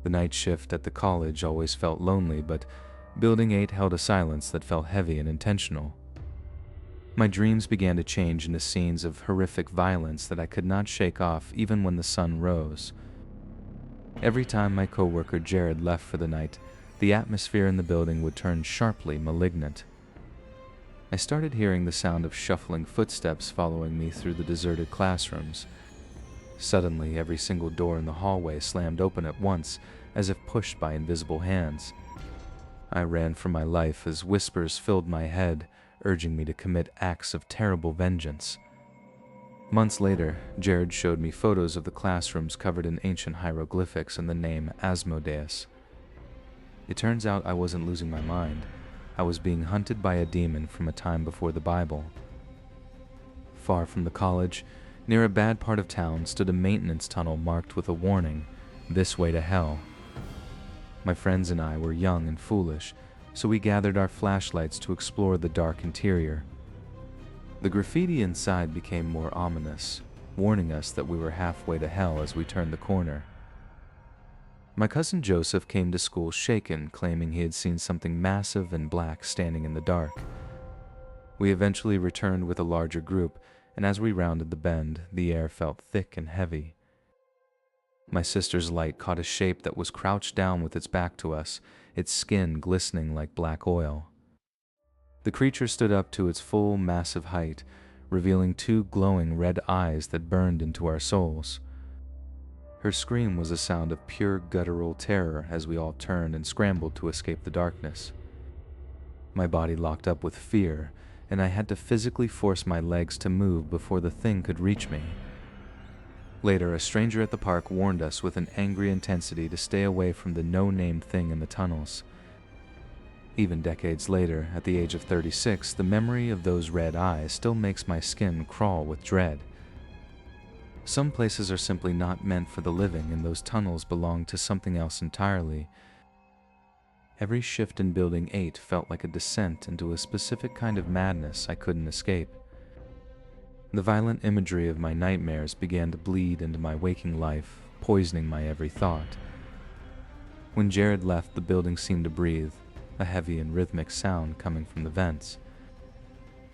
The night shift at the college always felt lonely, but Building 8 held a silence that felt heavy and intentional. My dreams began to change into scenes of horrific violence that I could not shake off even when the sun rose. Every time my coworker Jared left for the night, the atmosphere in the building would turn sharply malignant. I started hearing the sound of shuffling footsteps following me through the deserted classrooms. Suddenly, every single door in the hallway slammed open at once, as if pushed by invisible hands. I ran for my life as whispers filled my head, urging me to commit acts of terrible vengeance. Months later, Jared showed me photos of the classrooms covered in ancient hieroglyphics and the name Asmodeus. It turns out I wasn't losing my mind. I was being hunted by a demon from a time before the Bible. Far from the college, near a bad part of town, stood a maintenance tunnel marked with a warning, "This way to hell." My friends and I were young and foolish, so we gathered our flashlights to explore the dark interior. The graffiti inside became more ominous, warning us that we were halfway to hell as we turned the corner. My cousin Joseph came to school shaken, claiming he had seen something massive and black standing in the dark. We eventually returned with a larger group, and as we rounded the bend, the air felt thick and heavy. My sister's light caught a shape that was crouched down with its back to us, its skin glistening like black oil. The creature stood up to its full, massive height, revealing two glowing red eyes that burned into our souls. Her scream was a sound of pure guttural terror as we all turned and scrambled to escape the darkness. My body locked up with fear, and I had to physically force my legs to move before the thing could reach me. Later, a stranger at the park warned us with an angry intensity to stay away from the no-name thing in the tunnels. Even decades later, at the age of 36, the memory of those red eyes still makes my skin crawl with dread. Some places are simply not meant for the living, and those tunnels belong to something else entirely. Every shift in Building 8 felt like a descent into a specific kind of madness I couldn't escape. The violent imagery of my nightmares began to bleed into my waking life, poisoning my every thought. When Jared left, the building seemed to breathe, a heavy and rhythmic sound coming from the vents.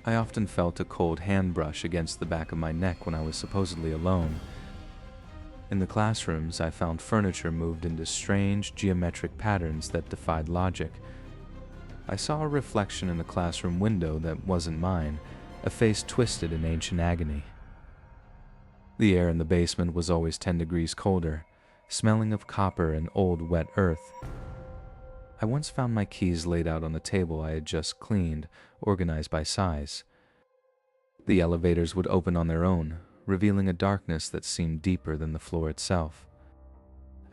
I often felt a cold hand brush against the back of my neck when I was supposedly alone. In the classrooms, I found furniture moved into strange, geometric patterns that defied logic. I saw a reflection in a classroom window that wasn't mine, a face twisted in ancient agony. The air in the basement was always 10 degrees colder, smelling of copper and old wet earth. I once found my keys laid out on the table I had just cleaned, organized by size. The elevators would open on their own, revealing a darkness that seemed deeper than the floor itself.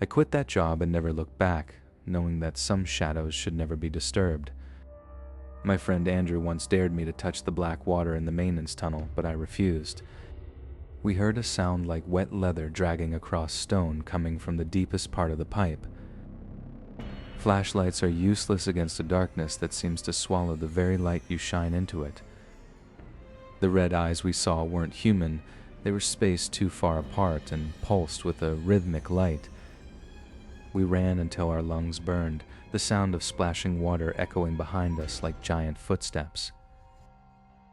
I quit that job and never looked back, knowing that some shadows should never be disturbed. My friend Andrew once dared me to touch the black water in the maintenance tunnel, but I refused. We heard a sound like wet leather dragging across stone coming from the deepest part of the pipe. Flashlights are useless against a darkness that seems to swallow the very light you shine into it. The red eyes we saw weren't human, they were spaced too far apart and pulsed with a rhythmic light. We ran until our lungs burned, the sound of splashing water echoing behind us like giant footsteps.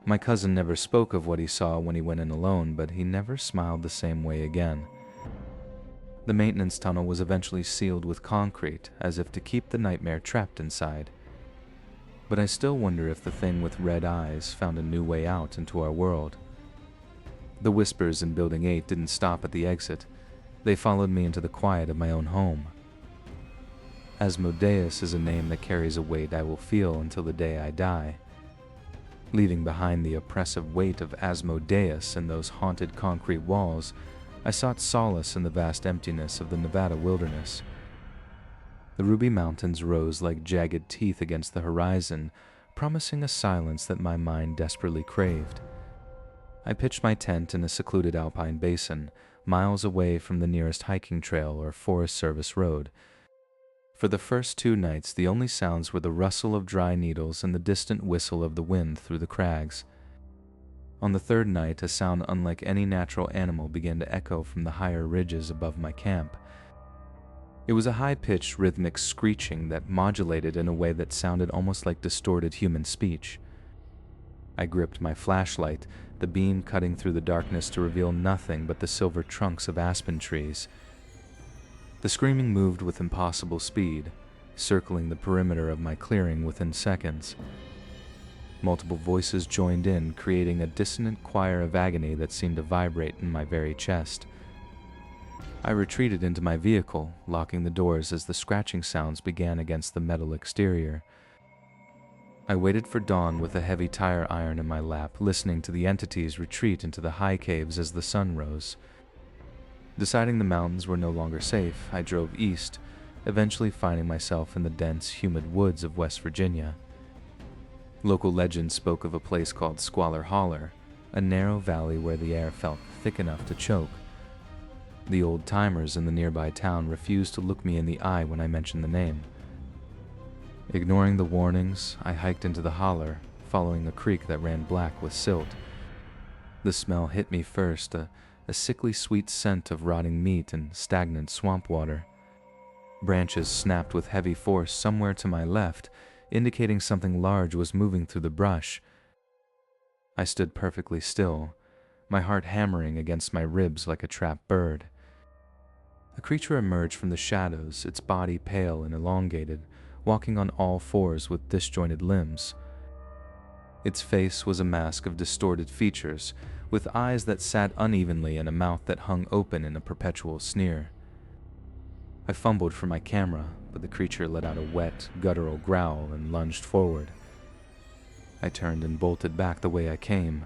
My cousin never spoke of what he saw when he went in alone, but he never smiled the same way again. The maintenance tunnel was eventually sealed with concrete, as if to keep the nightmare trapped inside. But I still wonder if the thing with red eyes found a new way out into our world. The whispers in Building 8 didn't stop at the exit. They followed me into the quiet of my own home. Asmodeus is a name that carries a weight I will feel until the day I die. Leaving behind the oppressive weight of Asmodeus and those haunted concrete walls, I sought solace in the vast emptiness of the Nevada wilderness. The Ruby Mountains rose like jagged teeth against the horizon, promising a silence that my mind desperately craved. I pitched my tent in a secluded alpine basin, miles away from the nearest hiking trail or Forest Service road. For the first 2 nights, the only sounds were the rustle of dry needles and the distant whistle of the wind through the crags. On the 3rd night, a sound unlike any natural animal began to echo from the higher ridges above my camp. It was a high-pitched, rhythmic screeching that modulated in a way that sounded almost like distorted human speech. I gripped my flashlight, the beam cutting through the darkness to reveal nothing but the silver trunks of aspen trees. The screaming moved with impossible speed, circling the perimeter of my clearing within seconds. Multiple voices joined in, creating a dissonant choir of agony that seemed to vibrate in my very chest. I retreated into my vehicle, locking the doors as the scratching sounds began against the metal exterior. I waited for dawn with a heavy tire iron in my lap, listening to the entities retreat into the high caves as the sun rose. Deciding the mountains were no longer safe, I drove east, eventually finding myself in the dense, humid woods of West Virginia. Local legend spoke of a place called Squalor Holler, a narrow valley where the air felt thick enough to choke. The old-timers in the nearby town refused to look me in the eye when I mentioned the name. Ignoring the warnings, I hiked into the holler, following a creek that ran black with silt. The smell hit me first, a sickly sweet scent of rotting meat and stagnant swamp water. Branches snapped with heavy force somewhere to my left, indicating something large was moving through the brush. I stood perfectly still, my heart hammering against my ribs like a trapped bird. A creature emerged from the shadows, its body pale and elongated, walking on all fours with disjointed limbs. Its face was a mask of distorted features, with eyes that sat unevenly and a mouth that hung open in a perpetual sneer. I fumbled for my camera, but the creature let out a wet, guttural growl and lunged forward. I turned and bolted back the way I came,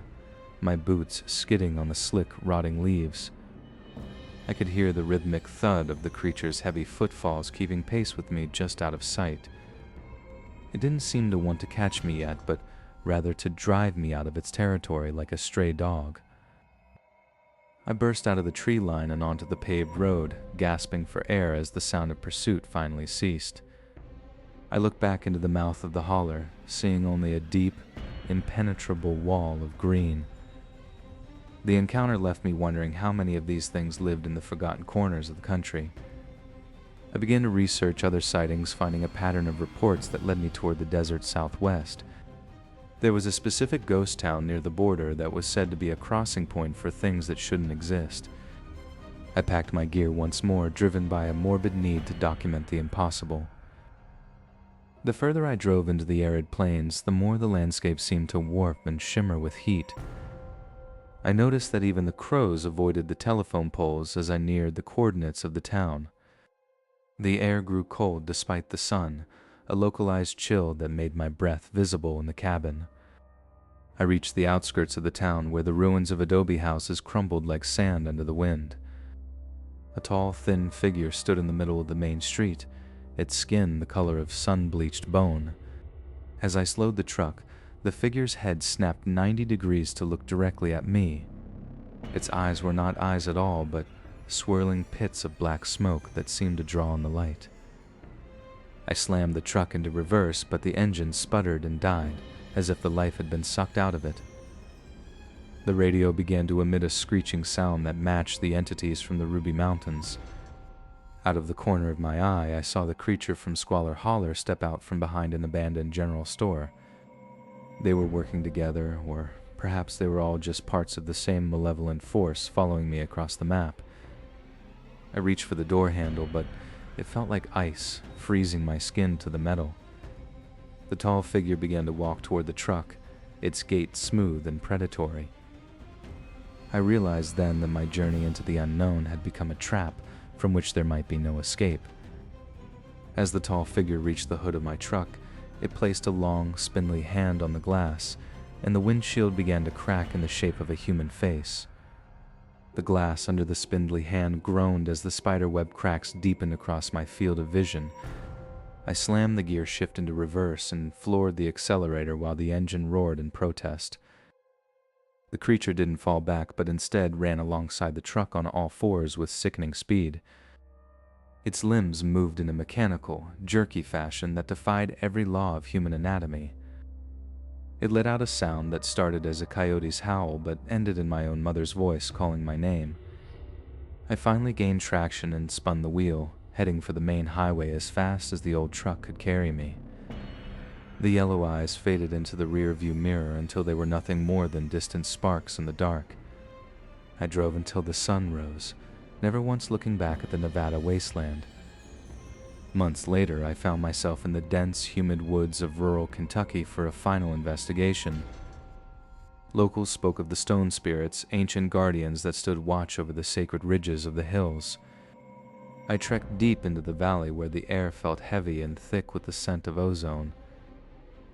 my boots skidding on the slick, rotting leaves. I could hear the rhythmic thud of the creature's heavy footfalls keeping pace with me just out of sight. It didn't seem to want to catch me yet, but rather to drive me out of its territory like a stray dog. I burst out of the tree line and onto the paved road, gasping for air as the sound of pursuit finally ceased. I looked back into the mouth of the holler, seeing only a deep, impenetrable wall of green. The encounter left me wondering how many of these things lived in the forgotten corners of the country. I began to research other sightings, finding a pattern of reports that led me toward the desert southwest. There was a specific ghost town near the border that was said to be a crossing point for things that shouldn't exist. I packed my gear once more, driven by a morbid need to document the impossible. The further I drove into the arid plains, the more the landscape seemed to warp and shimmer with heat. I noticed that even the crows avoided the telephone poles as I neared the coordinates of the town. The air grew cold despite the sun, a localized chill that made my breath visible in the cabin. I reached the outskirts of the town where the ruins of adobe houses crumbled like sand under the wind. A tall, thin figure stood in the middle of the main street, its skin the color of sun-bleached bone. As I slowed the truck, the figure's head snapped 90 degrees to look directly at me. Its eyes were not eyes at all, but swirling pits of black smoke that seemed to draw on the light. I slammed the truck into reverse, but the engine sputtered and died, as if the life had been sucked out of it. The radio began to emit a screeching sound that matched the entities from the Ruby Mountains. Out of the corner of my eye, I saw the creature from Squalor Holler step out from behind an abandoned general store. They were working together, or perhaps they were all just parts of the same malevolent force following me across the map. I reached for the door handle, but it felt like ice, freezing my skin to the metal. The tall figure began to walk toward the truck, its gait smooth and predatory. I realized then that my journey into the unknown had become a trap from which there might be no escape. As the tall figure reached the hood of my truck, it placed a long, spindly hand on the glass, and the windshield began to crack in the shape of a human face. The glass under the spindly hand groaned as the spiderweb cracks deepened across my field of vision. I slammed the gear shift into reverse and floored the accelerator while the engine roared in protest. The creature didn't fall back, but instead ran alongside the truck on all fours with sickening speed. Its limbs moved in a mechanical, jerky fashion that defied every law of human anatomy. It let out a sound that started as a coyote's howl but ended in my own mother's voice calling my name. I finally gained traction and spun the wheel, heading for the main highway as fast as the old truck could carry me. The yellow eyes faded into the rear-view mirror until they were nothing more than distant sparks in the dark. I drove until the sun rose, never once looking back at the Nevada wasteland. Months later, I found myself in the dense, humid woods of rural Kentucky for a final investigation. Locals spoke of the stone spirits, ancient guardians that stood watch over the sacred ridges of the hills. I trekked deep into the valley where the air felt heavy and thick with the scent of ozone.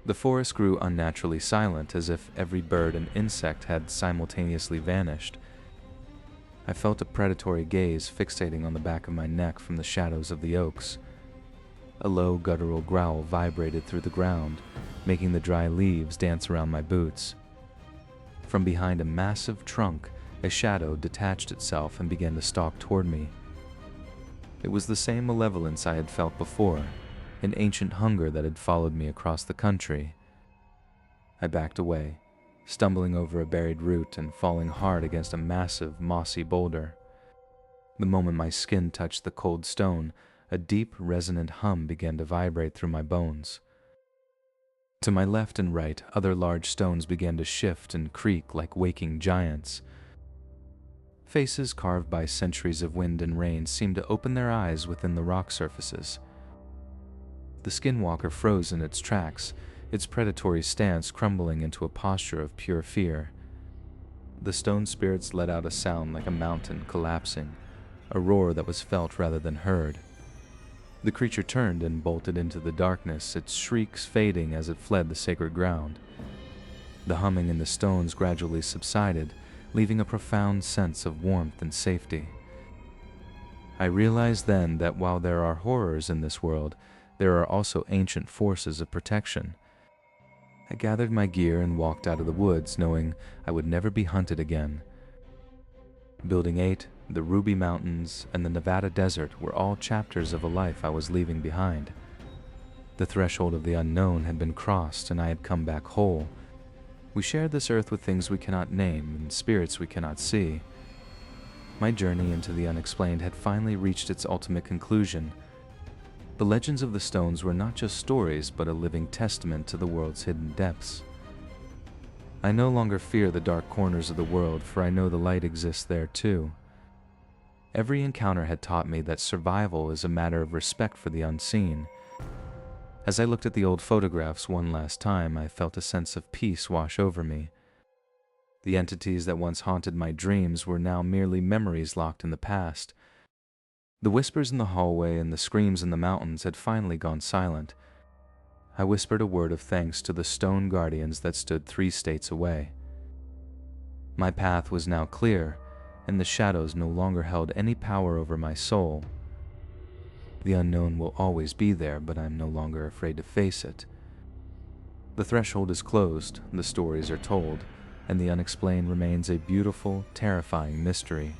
The forest grew unnaturally silent, as if every bird and insect had simultaneously vanished. I felt a predatory gaze fixating on the back of my neck from the shadows of the oaks. A low guttural growl vibrated through the ground, making the dry leaves dance around my boots. From behind a massive trunk, a shadow detached itself and began to stalk toward me. It was the same malevolence I had felt before, an ancient hunger that had followed me across the country. I backed away, stumbling over a buried root and falling hard against a massive, mossy boulder. The moment my skin touched the cold stone, a deep, resonant hum began to vibrate through my bones. To my left and right, other large stones began to shift and creak like waking giants. Faces carved by centuries of wind and rain seemed to open their eyes within the rock surfaces. The Skinwalker froze in its tracks, its predatory stance crumbling into a posture of pure fear. The stone spirits let out a sound like a mountain collapsing, a roar that was felt rather than heard. The creature turned and bolted into the darkness, its shrieks fading as it fled the sacred ground. The humming in the stones gradually subsided, leaving a profound sense of warmth and safety. I realized then that while there are horrors in this world, there are also ancient forces of protection. I gathered my gear and walked out of the woods, knowing I would never be hunted again. Building 8, the Ruby Mountains, and the Nevada desert were all chapters of a life I was leaving behind. The threshold of the unknown had been crossed, and I had come back whole. We shared this earth with things we cannot name and spirits we cannot see. My journey into the unexplained had finally reached its ultimate conclusion. The legends of the stones were not just stories, but a living testament to the world's hidden depths. I no longer fear the dark corners of the world, for I know the light exists there too. Every encounter had taught me that survival is a matter of respect for the unseen. As I looked at the old photographs one last time, I felt a sense of peace wash over me. The entities that once haunted my dreams were now merely memories locked in the past. The whispers in the hallway and the screams in the mountains had finally gone silent. I whispered a word of thanks to the stone guardians that stood 3 states away. My path was now clear, and the shadows no longer held any power over my soul. The unknown will always be there, but I'm no longer afraid to face it. The threshold is closed, the stories are told, and the unexplained remains a beautiful, terrifying mystery.